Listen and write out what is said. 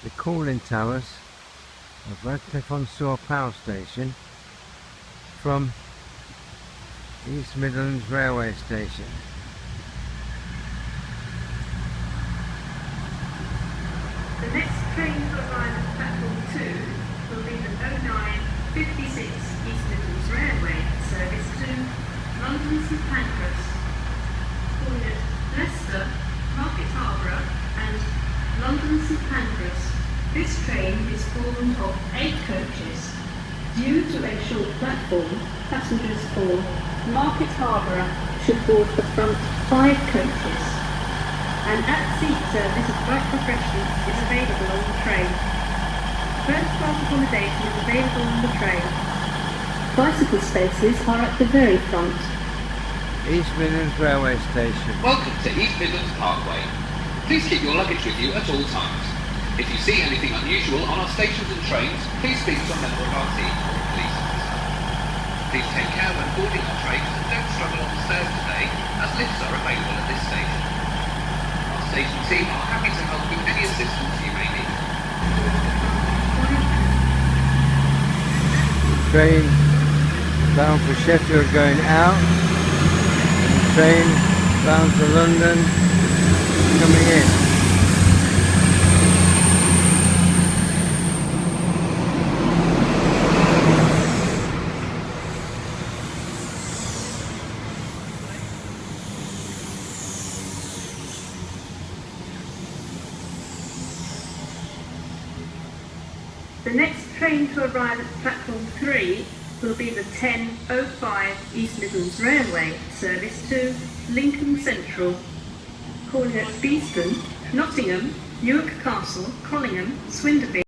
the cooling towers of Ratcliffe on Soar Power Station from East Midlands Railway Station. The next train to arrive at platform 2 will be the 0956 East Midlands Railway service to London St Pancras, calling at Leicester, Market Harborough and London St Pancras. This train is formed of 8 coaches. Due to a short platform, passengers for Market Harborough should board the front 5 coaches. An at-seat service of light refreshments is available on the train. First-class accommodation is available on the train. Bicycle spaces are at the very front. East Midlands Railway Station. Welcome to East Midlands Parkway. Please keep your luggage with you at all times. If you see anything unusual on our stations and trains, please speak to a member of our team or a police officer. Please take care when boarding our trains and don't struggle on the stairs today, as lifts are available at this station. Our station team are happy to help with any assistance you may need. Train bound for Sheffield going out, and train bound for London coming in. The next train to arrive at platform 3 will be the 10:05 East Midlands Railway service to Lincoln Central, calling at Beeston, Nottingham, Newark Castle, Collingham, Swindon.